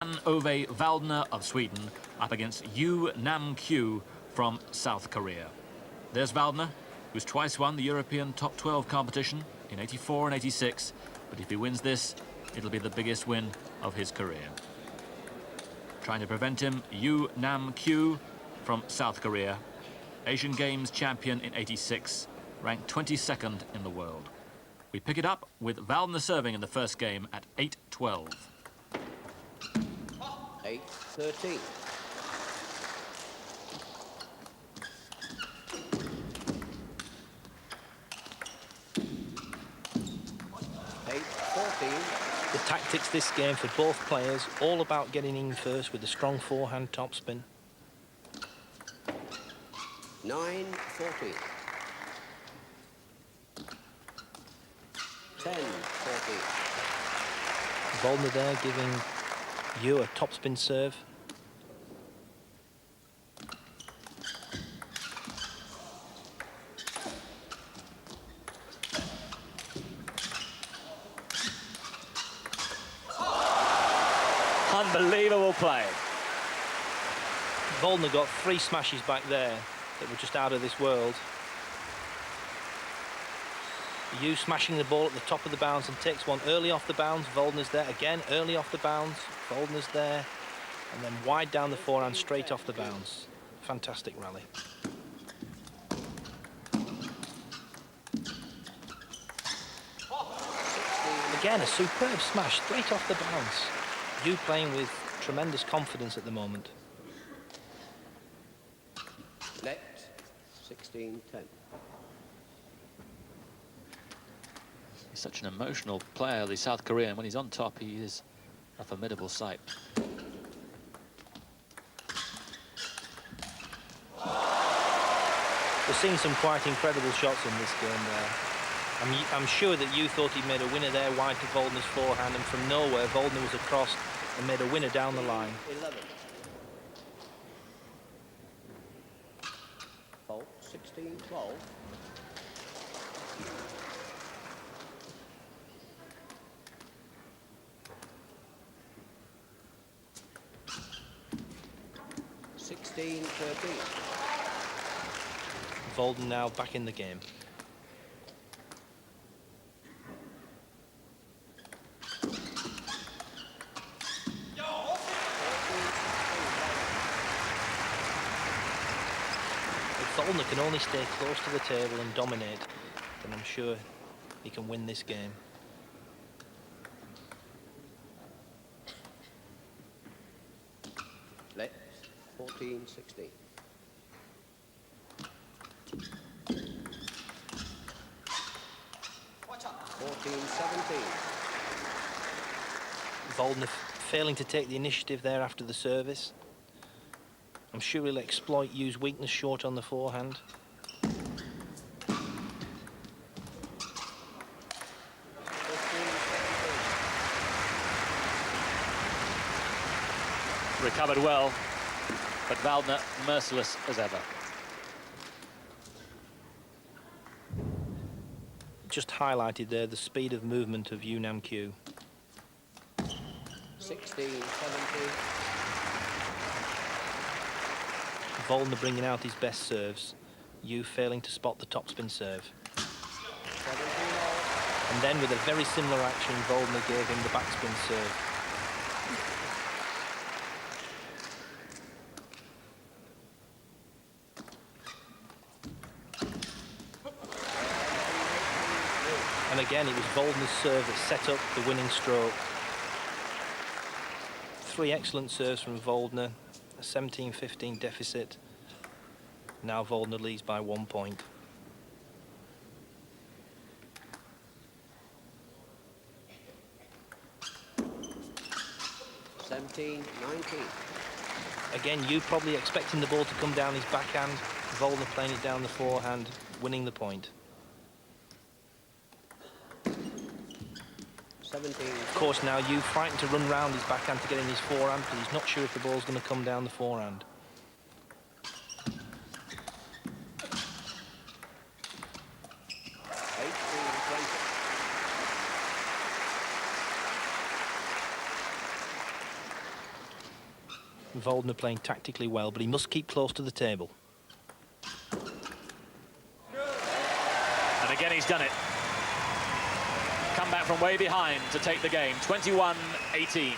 Ove Waldner of Sweden up against Yu Nam-kyu from South Korea. There's Waldner, who's twice won the European top 12 competition in '84 and '86, but if he wins this, it'll be the biggest win of his career. Trying to prevent him, Yu Nam-kyu from South Korea, Asian Games champion in '86, ranked 22nd in the world. We pick it up with Waldner serving in the first game at 8-12. 8-13. The tactics this game for both players, all about getting in first with a strong forehand topspin. 9-14. 10-14. Waldner there giving Yu a topspin serve. Unbelievable play. Waldner got 3 smashes back there that were just out of this world. Yu smashing the ball at the top of the bounce and takes one early off the bounce. Waldner's there again, early off the bounce. Waldner's there, and then wide down the forehand, straight off the bounce. Fantastic rally. Again, a superb smash straight off the bounce. Yu playing with tremendous confidence at the moment. Net 16-10. He's such an emotional player, the South Korean. When he's on top, he is a formidable sight. We're seeing some quite incredible shots in this game there. I'm sure that you thought he'd made a winner there, wide to Waldner's forehand, and from nowhere, Waldner was across and made a winner down the line. 11. Fault 16-12. Waldner now back in the game. If Waldner can only stay close to the table and dominate, then I'm sure he can win this game. Let 14-16. 14-17. Waldner failing to take the initiative there after the service. I'm sure he'll exploit Yu's weakness short on the forehand. Recovered well, but Waldner merciless as ever. Just highlighted there the speed of movement of Yu Nam-kyu. 16-17. Waldner bringing out his best serves. Yu failing to spot the topspin serve. 17-all. And then with a very similar action, Waldner gave him the backspin serve. And again, it was Waldner's serve that set up the winning stroke. 3 excellent serves from Waldner, a 17-15 deficit. Now Waldner leads by 1 point. Again, Yu probably expecting the ball to come down his backhand. Waldner playing it down the forehand, winning the point. 17. Of course, now Yu frightened to run round his backhand to get in his forehand because he's not sure if the ball's going to come down the forehand. 18-20. Waldner playing tactically well, but he must keep close to the table. And again, he's done it. Come back from way behind to take the game. 21-18.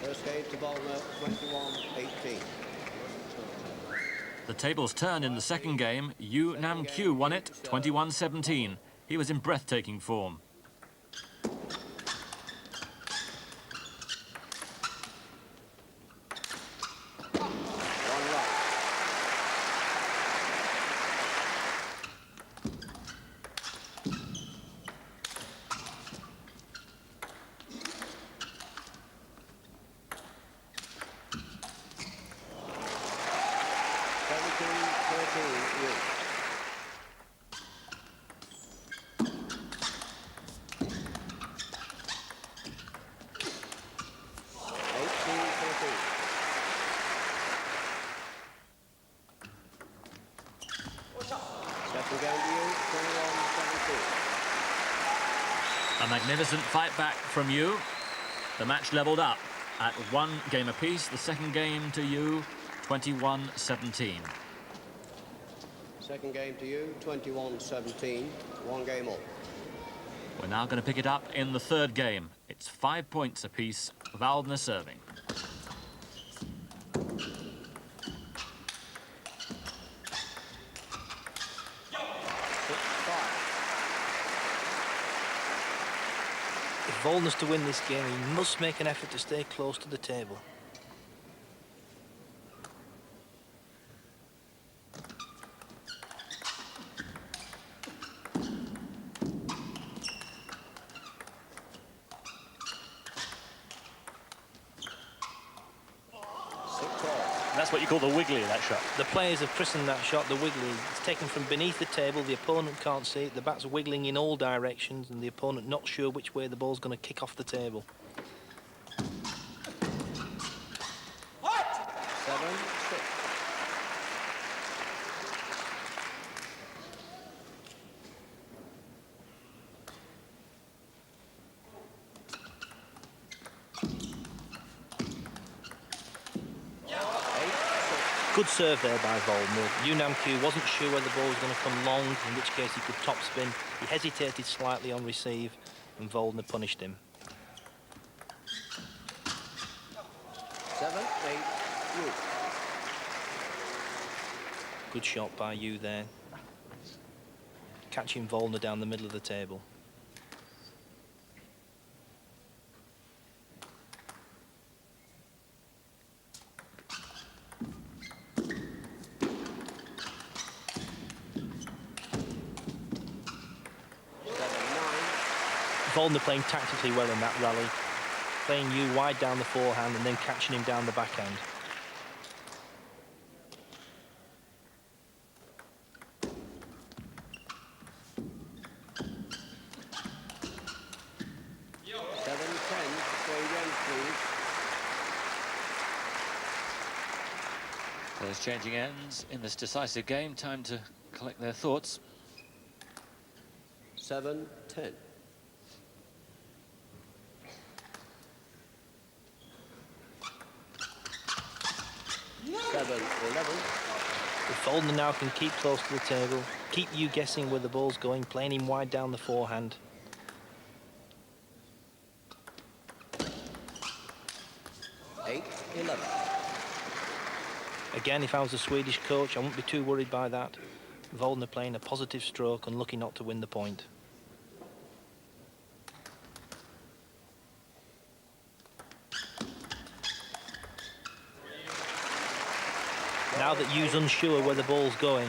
First game to Waldner, 21-18. The tables turned in the second game. Nam Kyu won it 21-17. He was in breathtaking form. A magnificent fight back from you. The match levelled up at 1 game apiece. The second game to you, 21-17. Second game to you, 21-17. 1 game up. We're now going to pick it up in the third game. It's 5 points apiece. Waldner serving. If Waldner's to win this game, he must make an effort to stay close to the table. That's what you call the wiggly, that shot. The players have christened that shot the wiggly. It's taken from beneath the table, the opponent can't see it, the bat's wiggling in all directions and the opponent not sure which way the ball's going to kick off the table. 7-6. Good serve there by Waldner. Nam Kyu wasn't sure whether the ball was going to come long, in which case he could top spin. He hesitated slightly on receive, and Waldner punished him. 7-8. You. Good shot by you there. Catching Waldner down the middle of the table. Waldner playing tactically well in that rally, playing you wide down the forehand and then catching him down the backhand. Players changing ends in this decisive game. Time to collect their thoughts. 7-10. 7-11. If Waldner now can keep close to the table, keep you guessing where the ball's going, playing him wide down the forehand. 8-11. Again, if I was a Swedish coach, I wouldn't be too worried by that. Waldner playing a positive stroke and lucky not to win the point. Now that Yu's unsure where the ball's going,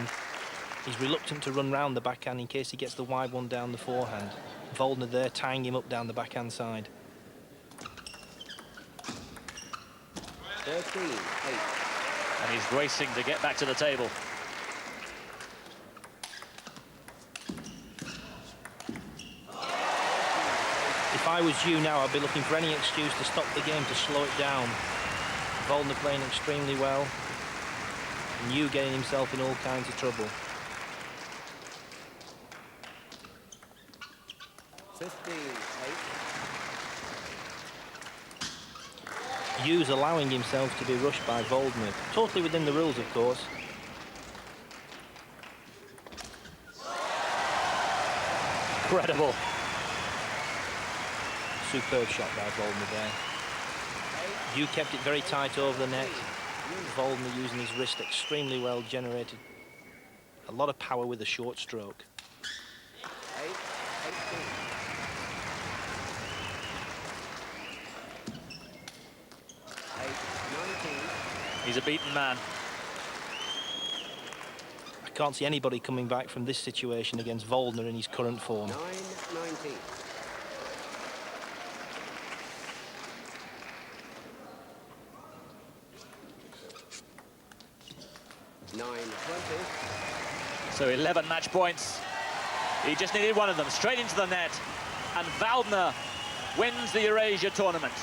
he's reluctant to run round the backhand in case he gets the wide one down the forehand. Waldner there tying him up down the backhand side. 13-8. And he's racing to get back to the table. If I was you now, I'd be looking for any excuse to stop the game, to slow it down. Waldner playing extremely well, and you getting himself in all kinds of trouble. 15-8. Yu's allowing himself to be rushed by Waldner. Totally within the rules, of course. Incredible. Superb shot by Waldner there. Yu kept it very tight over the net. Waldner using his wrist extremely well, generated a lot of power with a short stroke. 8-19. He's a beaten man. I can't see anybody coming back from this situation against Waldner in his current form. 9-19. 9-20. So 11 match points. He just needed one of them, straight into the net. And Waldner wins the Eurasia tournament.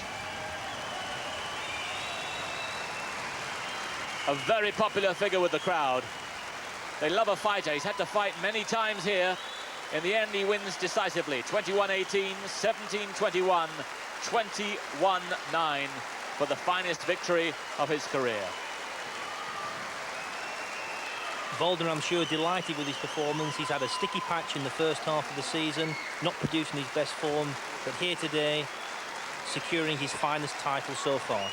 A very popular figure with the crowd. They love a fighter. He's had to fight many times here. In the end, he wins decisively. 21-18, 17-21, 21-9 for the finest victory of his career. Waldner, I'm sure, delighted with his performance. He's had a sticky patch in the first half of the season, not producing his best form, but here today, securing his finest title so far.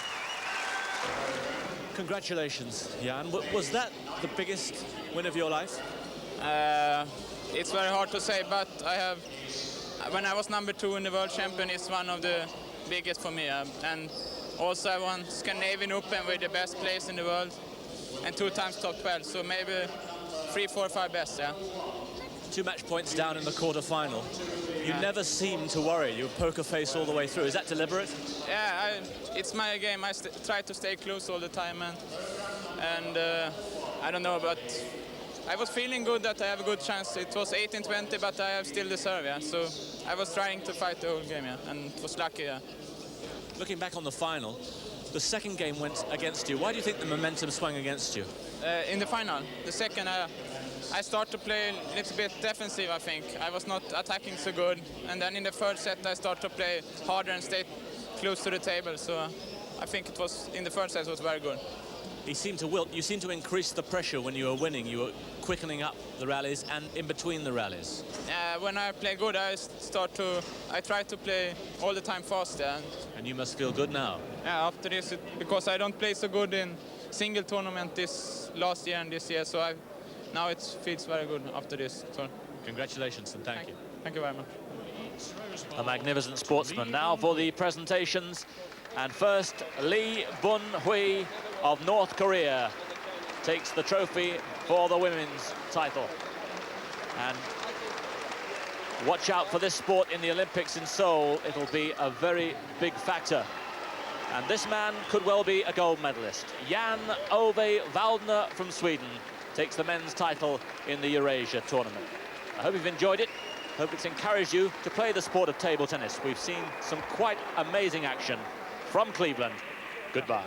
Congratulations, Jan. Was that the biggest win of your life? It's very hard to say, but when I was #2 in the World Champion, it's one of the biggest for me. And also I won Scandinavian Open with the best place in the world, and 2 times top 12, so maybe 3, 4, 5 best, yeah. 2 match points down in the quarter-final. You never seem to worry. You poker face all the way through. Is that deliberate? Yeah, it's my game. I try to stay close all the time, and I don't know, but I was feeling good that I have a good chance. It was 18-20, but I have still the serve, yeah. So I was trying to fight the whole game, yeah, and was lucky, yeah. Looking back on the final, the second game went against you. Why do you think the momentum swung against you? In the final, the second, I started to play a little bit defensive, I think. I was not attacking so good. And then in the third set, I started to play harder and stay close to the table. So I think it was, in the first set, it was very good. He seemed to wilt. You seemed to increase the pressure when you were winning. You were quickening up the rallies and in between the rallies. When I play good, I try to play all the time fast. Yeah. And you must feel good now. Yeah, after this, because I don't play so good in single tournament this last year and this year, so now it feels very good after this. So Congratulations and thank you. Thank you very much. A magnificent sportsman. Now for the presentations. And first, Lee Bun-hui of North Korea takes the trophy for the women's title. And watch out for this sport in the Olympics in Seoul. It'll be a very big factor. And this man could well be a gold medalist. Jan Ove Waldner from Sweden takes the men's title in the Eurasia tournament. I hope you've enjoyed it. Hope it's encouraged you to play the sport of table tennis. We've seen some quite amazing action from Cleveland. Goodbye.